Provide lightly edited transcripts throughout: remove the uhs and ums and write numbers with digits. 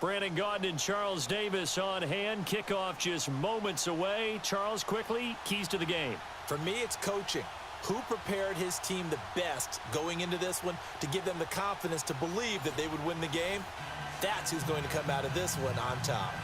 Brandon Gaudin and Charles Davis on hand. Kickoff just moments away. Charles, quickly, keys to the game. For me, it's coaching. Who prepared his team the best going into this one to give them the confidence to believe that they would win the game? That's who's going to come out of this one on top.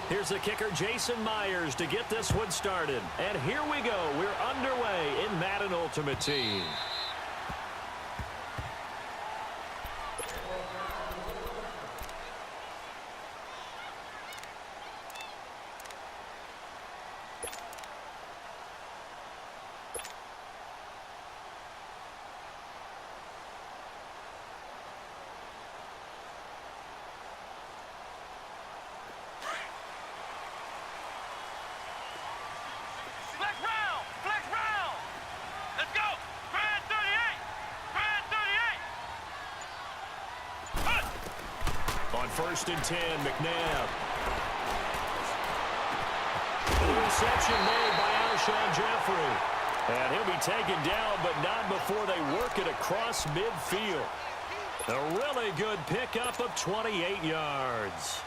Here's the kicker, Jason Myers, to get this one started. And here we go. We're underway in Madden Ultimate Team. First and 10, McNabb. Interception made by Alshon Jeffrey. And he'll be taken down, but not before they work it across midfield. A really good pickup of 28 yards.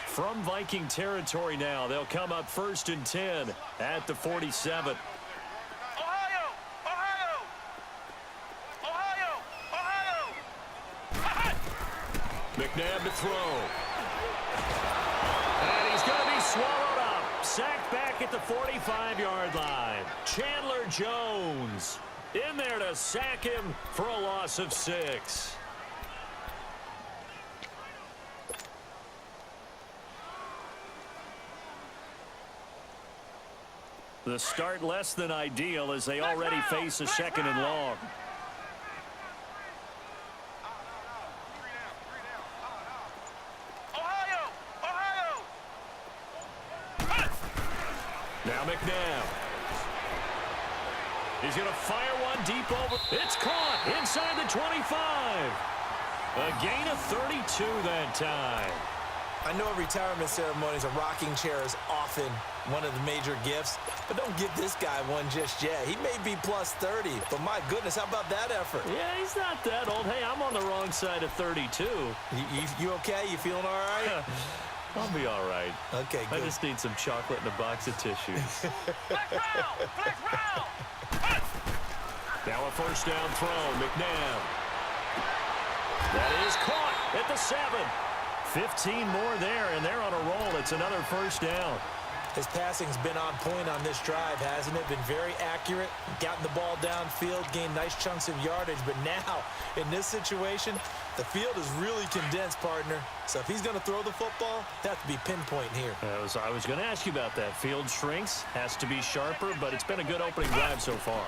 From Viking territory now, they'll come up first and 10 at the 47. Ohio! Ohio! Ohio! Ohio! McNabb to throw. And he's going to be swallowed up. Sacked back at the 45-yard line. Chandler Jones in there to sack him for a loss of 6. The start less than ideal as they already face a second and long. Ohio! Ohio! Now McNabb. He's going to fire one deep over. It's caught inside the 25. A gain of 32 that time. I know retirement ceremonies, a rocking chair is often one of the major gifts, but don't give this guy one just yet. He may be plus 30, but my goodness, how about that effort? Yeah, he's not that old. Hey, I'm on the wrong side of 32. You okay? You feeling all right? I'll be all right. Okay, good. I just need some chocolate and a box of tissues. Flex round! Flex round! Now a first down throw, McNabb. That is caught at the 7. 15 more there, and they're on a roll. It's another first down. His passing's been on point on this drive, hasn't it? Been very accurate, gotten the ball downfield, gained nice chunks of yardage. But now, in this situation, the field is really condensed, partner. So if he's going to throw the football, that has to be pinpoint here. I was going to ask you about that. Field shrinks, has to be sharper, but it's been a good opening drive so far.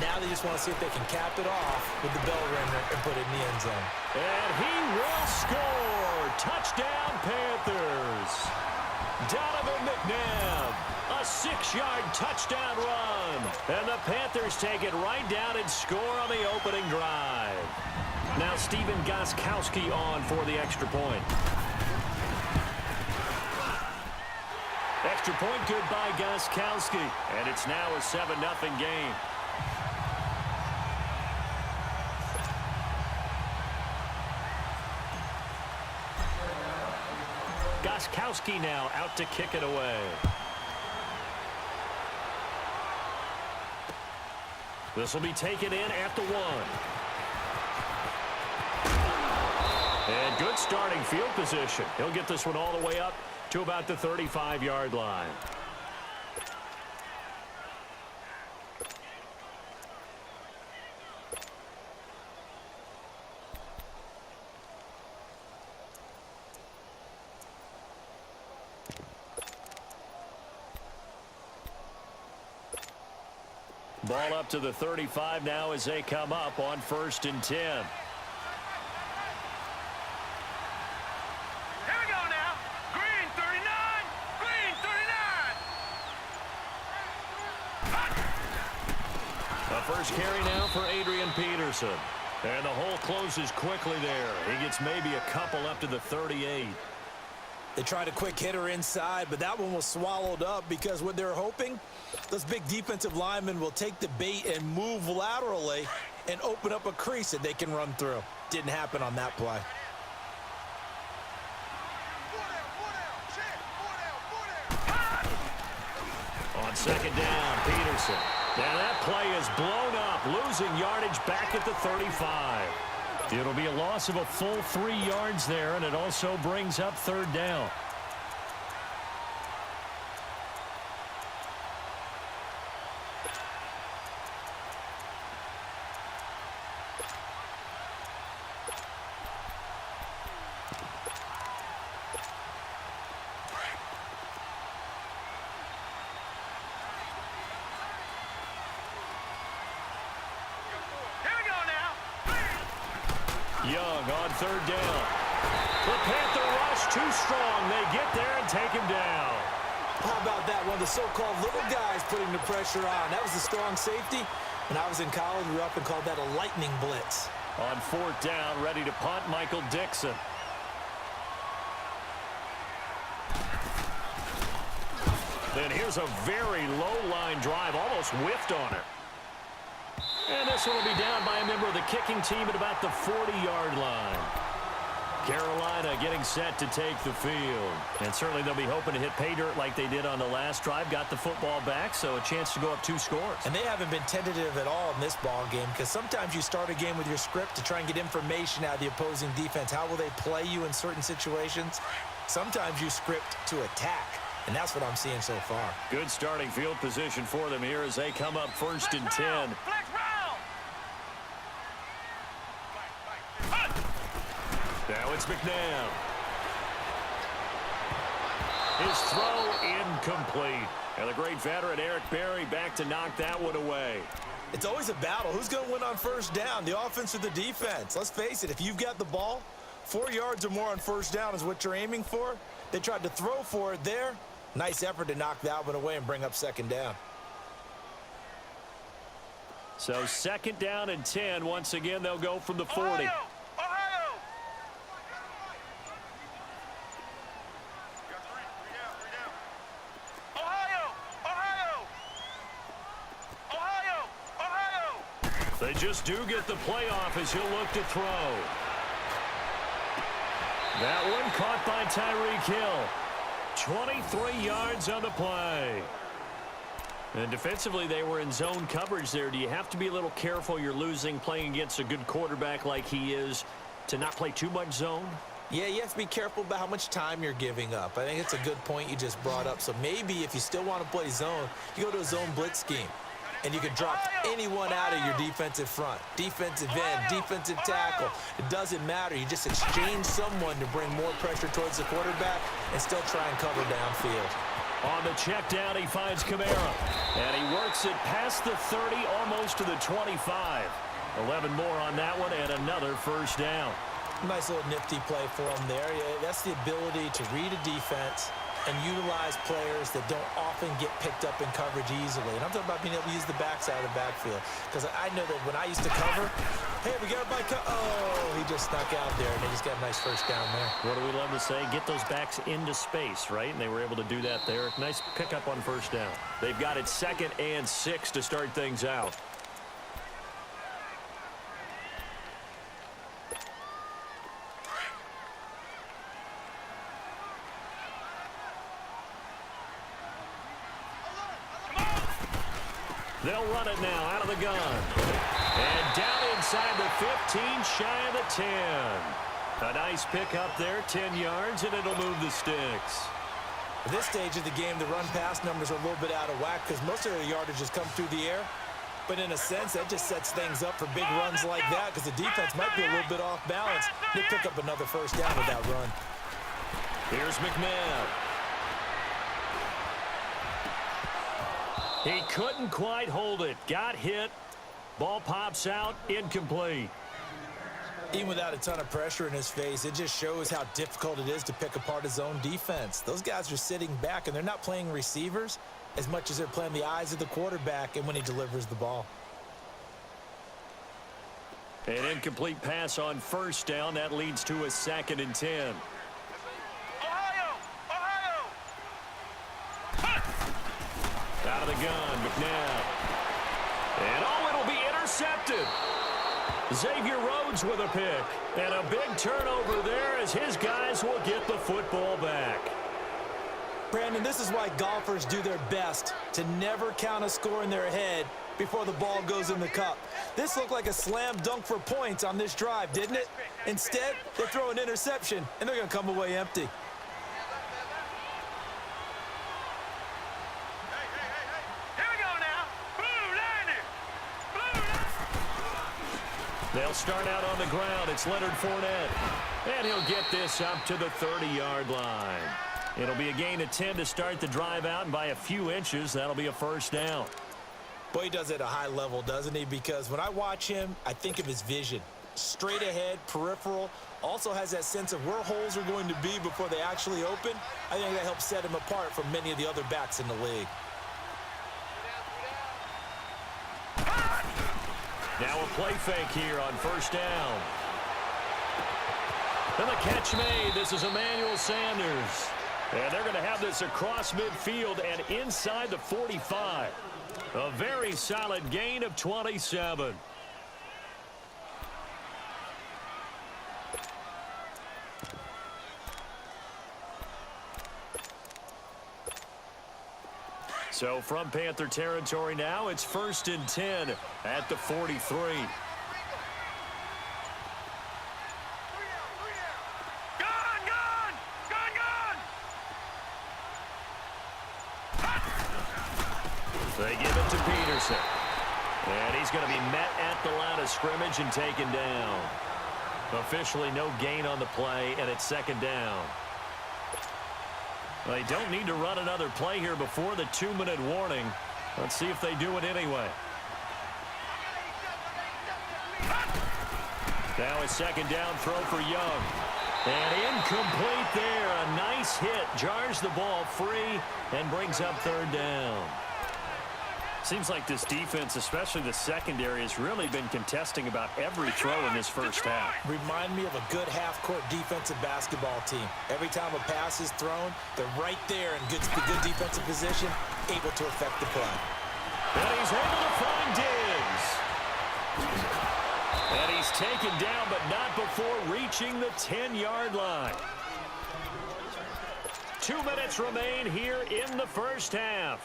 Now they just want to see if they can cap it off with the bell ringer and put it in the end zone. And he will score. Touchdown, Panthers. Donovan McNabb, a 6-yard touchdown run. And the Panthers take it right down and score on the opening drive. Now Stephen Gostkowski on for the extra point. Extra point good by Gostkowski. And it's now a 7-0 game. Gostkowski now out to kick it away. This will be taken in at the 1. And good starting field position. He'll get this one all the way up to about the 35-yard line. Ball up to the 35 now as they come up on first and 10. Here we go now. Green 39. Green 39. A first carry now for Adrian Peterson. And the hole closes quickly there. He gets maybe a couple up to the 38. They tried a quick hitter inside, but that one was swallowed up because what they're hoping, those big defensive linemen will take the bait and move laterally and open up a crease that they can run through. Didn't happen on that play. On second down, Peterson. And that play is blown up, losing yardage back at the 35. It'll be a loss of a full 3 yards there, and it also brings up third down. Young on third down. The Panther rush too strong. They get there and take him down. How about that? One of the so-called little guys putting the pressure on. That was a strong safety. When I was in college, we often called that a lightning blitz. On fourth down, ready to punt, Michael Dixon. Then here's a very low line drive, almost whiffed on it. And this one will be down by a member of the kicking team at about the 40-yard line. Carolina getting set to take the field. And certainly they'll be hoping to hit pay dirt like they did on the last drive. Got the football back, so a chance to go up 2 scores. And they haven't been tentative at all in this ball game because sometimes you start a game with your script to try and get information out of the opposing defense. How will they play you in certain situations? Sometimes you script to attack. And that's what I'm seeing so far. Good starting field position for them here as they come up first and 10. Now it's McNabb. His throw incomplete. And the great veteran Eric Berry back to knock that one away. It's always a battle. Who's going to win on first down, the offense or the defense? Let's face it, if you've got the ball, 4 yards or more on first down is what you're aiming for. They tried to throw for it there. Nice effort to knock that one away and bring up second down. So second down and 10. Once again, they'll go from the 40. Ohio! They just do get the playoff as he'll look to throw. That one caught by Tyreek Hill. 23 yards on the play. And defensively, they were in zone coverage there. Do you have to be a little careful? You're losing playing against a good quarterback like he is to not play too much zone? Yeah, you have to be careful about how much time you're giving up. I think it's a good point you just brought up. So maybe if you still want to play zone, you go to a zone blitz scheme. And you can drop anyone out of your defensive front. Defensive end, defensive tackle. It doesn't matter. You just exchange someone to bring more pressure towards the quarterback and still try and cover downfield. On the check down, he finds Kamara. And he works it past the 30, almost to the 25. 11 more on that one and another first down. Nice little nifty play for him there. Yeah, that's the ability to read a defense and utilize players that don't often get picked up in coverage easily. And I'm talking about being able to use the backside of the backfield. Because I know that when I used to cover, hey, we got a bike. Oh, he just snuck out there, and they just got a nice first down there. What do we love to say? Get those backs into space, right? And they were able to do that there. Nice pickup on first down. They've got it 2nd and 6 to start things out. They'll run it now out of the gun. And down inside the 15, shy of the 10. A nice pickup there, 10 yards, and it'll move the sticks. At this stage of the game, the run-pass numbers are a little bit out of whack because most of the yardage has come through the air. But in a sense, that just sets things up for big runs like that because the defense might be a little bit off balance. They pick up another first down with that run. Here's McNabb. He couldn't quite hold it. Got hit. Ball pops out. Incomplete. Even without a ton of pressure in his face, it just shows how difficult it is to pick apart his own defense. Those guys are sitting back, and they're not playing receivers as much as they're playing the eyes of the quarterback and when he delivers the ball. An incomplete pass on first down. That leads to a 2nd and 10. Ohio! Ohio! Out of the gun, McNabb. And it'll be intercepted. Xavier Rhodes with a pick. And a big turnover there as his guys will get the football back. Brandon, this is why golfers do their best to never count a score in their head before the ball goes in the cup. This looked like a slam dunk for points on this drive, didn't it? Instead, they throw an interception, and they're going to come away empty. Here we go now. Blue Lightning! Blue Lightning! They'll start out on the ground. It's Leonard Fournette. And he'll get this up to the 30-yard line. It'll be a gain of 10 to start the drive out, and by a few inches, that'll be a first down. Boy, he does it at a high level, doesn't he? Because when I watch him, I think of his vision. Straight ahead, peripheral, also has that sense of where holes are going to be before they actually open. I think that helps set him apart from many of the other backs in the league. Now a play fake here on first down. And the catch made. This is Emmanuel Sanders. And they're going to have this across midfield and inside the 45. A very solid gain of 27. So from Panther territory now, it's 1st and 10 at the 43. They give it to Peterson. And he's going to be met at the line of scrimmage and taken down. Officially no gain on the play, and it's 2nd down. They don't need to run another play here before the 2-minute warning. Let's see if they do it anyway. Now a 2nd down throw for Young. And incomplete there. A nice hit. Jars the ball free and brings up 3rd down. Seems like this defense, especially the secondary, has really been contesting about every throw in this first half. Remind me of a good half-court defensive basketball team. Every time a pass is thrown, they're right there in good defensive position, able to affect the play. And he's able to find Diggs. And he's taken down, but not before reaching the 10-yard line. 2 minutes remain here in the first half.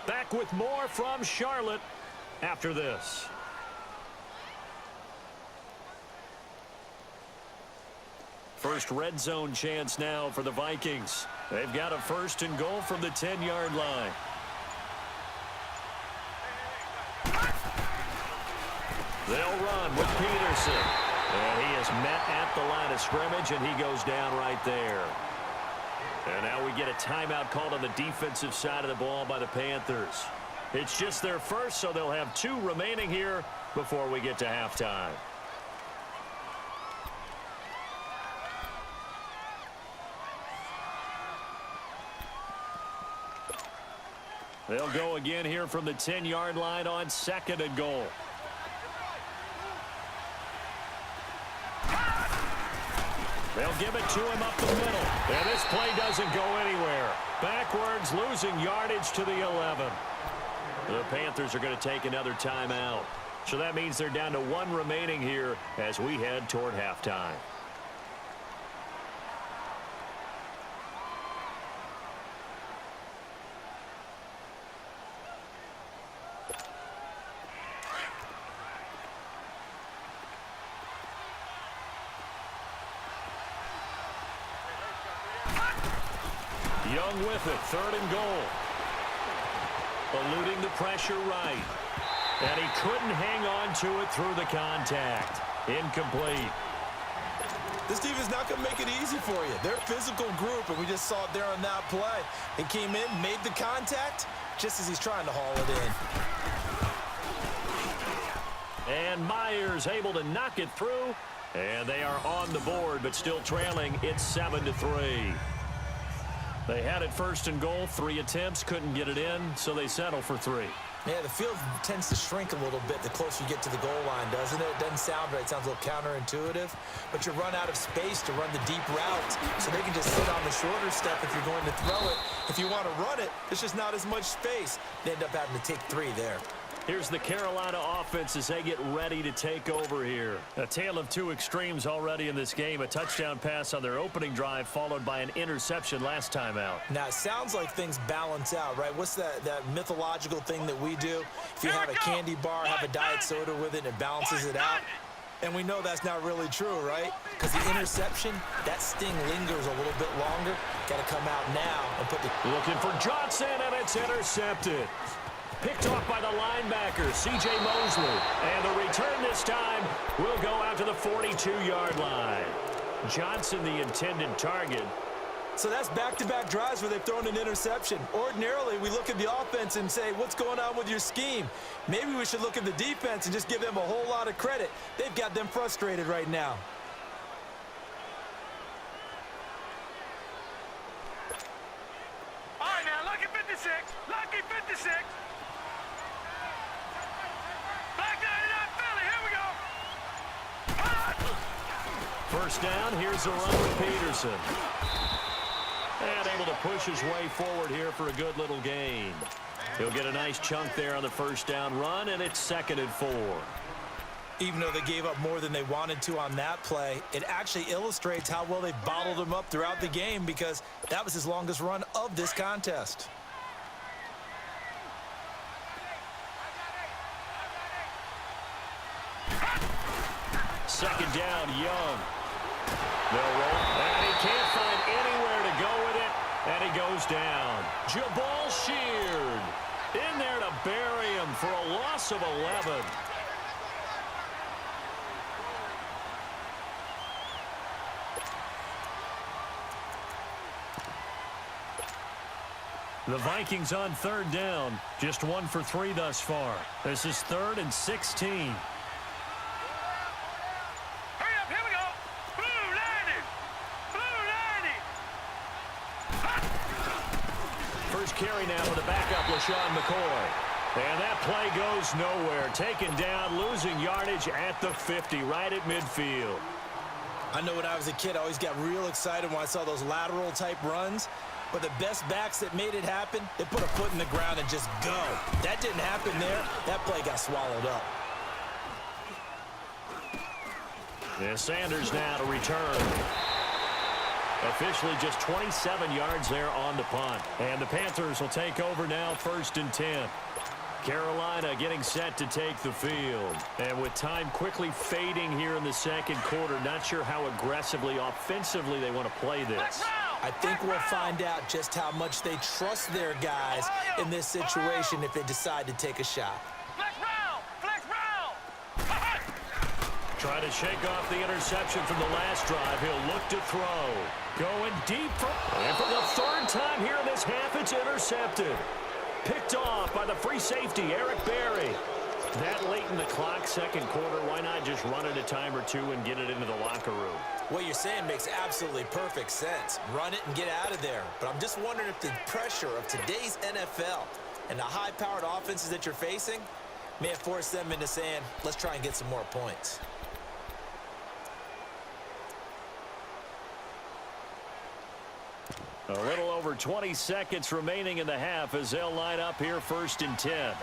Back with more from Charlotte after this. First red zone chance now for the Vikings. They've got a 1st and goal from the 10-yard line. They'll run with Peterson. And he is met at the line of scrimmage, and he goes down right there. And now we get a timeout called on the defensive side of the ball by the Panthers. It's just their first, so they'll have 2 remaining here before we get to halftime. They'll go again here from the 10-yard line on 2nd and goal. They'll give it to him up the middle. And this play doesn't go anywhere. Backwards, losing yardage to the 11. The Panthers are going to take another timeout. So that means they're down to 1 remaining here as we head toward halftime. Young with it, 3rd and goal. Eluding the pressure right. And he couldn't hang on to it through the contact. Incomplete. This team is not going to make it easy for you. They're a physical group, and we just saw it there on that play. He came in, made the contact, just as he's trying to haul it in. And Myers able to knock it through. And they are on the board, but still trailing. It's 7-3. They had it first and goal, 3 attempts, couldn't get it in, so they settle for 3. Yeah, the field tends to shrink a little bit the closer you get to the goal line, doesn't it? It doesn't sound right. It sounds a little counterintuitive. But you run out of space to run the deep routes, so they can just sit on the shorter step if you're going to throw it. If you want to run it, there's just not as much space. They end up having to take 3 there. Here's the Carolina offense as they get ready to take over here. A tale of 2 extremes already in this game. A touchdown pass on their opening drive followed by an interception last time out. Now, it sounds like things balance out, right? What's that mythological thing that we do? If you have a candy bar, have a diet soda with it, and it balances it out. And we know that's not really true, right? Because the interception, that sting lingers a little bit longer. Got to come out now and put the... Looking for Johnson, and it's intercepted. Picked off by the linebacker, C.J. Mosley. And the return this time will go out to the 42-yard line. Johnson, the intended target. So that's back-to-back drives where they've thrown an interception. Ordinarily, we look at the offense and say, what's going on with your scheme? Maybe we should look at the defense and just give them a whole lot of credit. They've got them frustrated right now. All right, now, lucky 56. Lucky 56. Black 99 Philly, here we go. First down, here's a run with Peterson. And able to push his way forward here for a good little gain. He'll get a nice chunk there on the first down run, and it's 2nd and 4. Even though they gave up more than they wanted to on that play, it actually illustrates how well they bottled him up throughout the game because that was his longest run of this contest. Second down, Young. They'll roll, and he can't find anywhere to go with it, and he goes down. Jabal Sheard in there to bury him for a loss of 11. The Vikings on 3rd down, just 1 for 3 thus far. This is 3rd and 16. Carry now with the backup, LaShawn McCoy. And that play goes nowhere. Taken down, losing yardage at the 50, right at midfield. I know when I was a kid, I always got real excited when I saw those lateral-type runs. But the best backs that made it happen, they put a foot in the ground and just go. That didn't happen there. That play got swallowed up. Yeah, Sanders now to return. Officially just 27 yards there on the punt. And the Panthers will take over now, 1st and 10. Carolina getting set to take the field. And with time quickly fading here in the 2nd quarter, not sure how aggressively, offensively they want to play this. I think we'll find out just how much they trust their guys in this situation if they decide to take a shot. Try to shake off the interception from the last drive. He'll look to throw. Going deep. And for the 3rd time here in this half, it's intercepted. Picked off by the free safety, Eric Berry. That late in the clock, 2nd quarter, why not just run it a time or 2 and get it into the locker room? What you're saying makes absolutely perfect sense. Run it and get out of there. But I'm just wondering if the pressure of today's NFL and the high-powered offenses that you're facing may have forced them into saying, let's try and get some more points. A little over 20 seconds remaining in the half as they'll line up here, 1st and 10.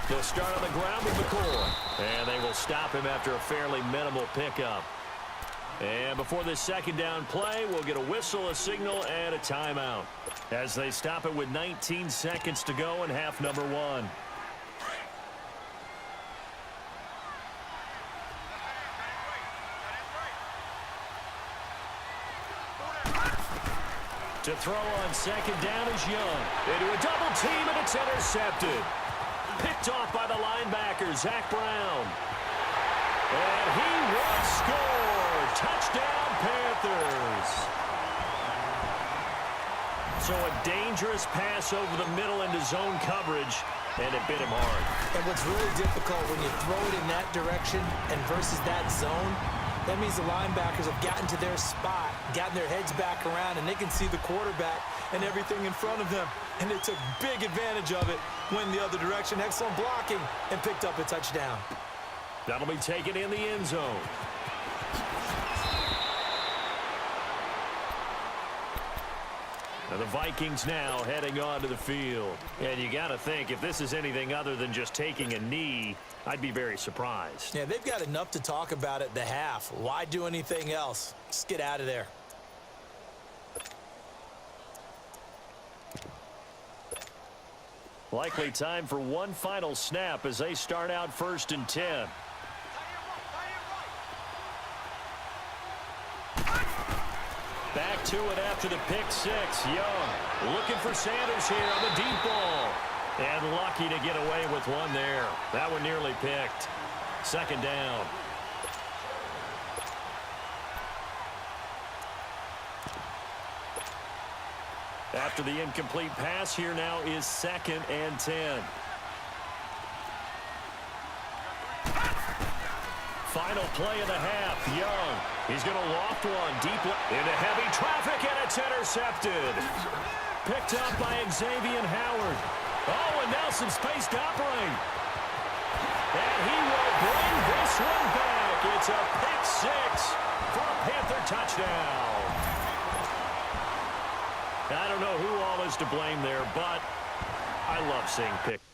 They'll start on the ground with McCoy. And they will stop him after a fairly minimal pickup. And before this 2nd down play, we'll get a whistle, a signal, and a timeout. As they stop it with 19 seconds to go in half number 1. To throw on 2nd down is Young. Into a double team, and it's intercepted. Picked off by the linebacker, Zach Brown. And he will score. Touchdown, Panthers. So a dangerous pass over the middle into zone coverage, and it bit him hard. And what's really difficult when you throw it in that direction and versus that zone, That means the linebackers have gotten to their spot, gotten their heads back around, and they can see the quarterback and everything in front of them. And they took big advantage of it, went the other direction. Excellent blocking, and picked up a touchdown. That'll be taken in the end zone. And the Vikings now heading onto the field. And you got to think, if this is anything other than just taking a knee, I'd be very surprised. Yeah, they've got enough to talk about at the half. Why do anything else? Just get out of there. Likely time for one final snap as they start out 1st and 10. Back to it after the pick six. Young looking for Sanders here on the deep ball. And lucky to get away with one there. That one nearly picked. 2nd down. After the incomplete pass, here now is 2nd and 10. Final play of the half. Young. He's going to loft one deep into heavy traffic, and it's intercepted. Picked up by Xavier Howard. Oh, and now some space to operate. And he will bring this one back. It's a pick six for a Panther touchdown. I don't know who all is to blame there, but I love seeing picks.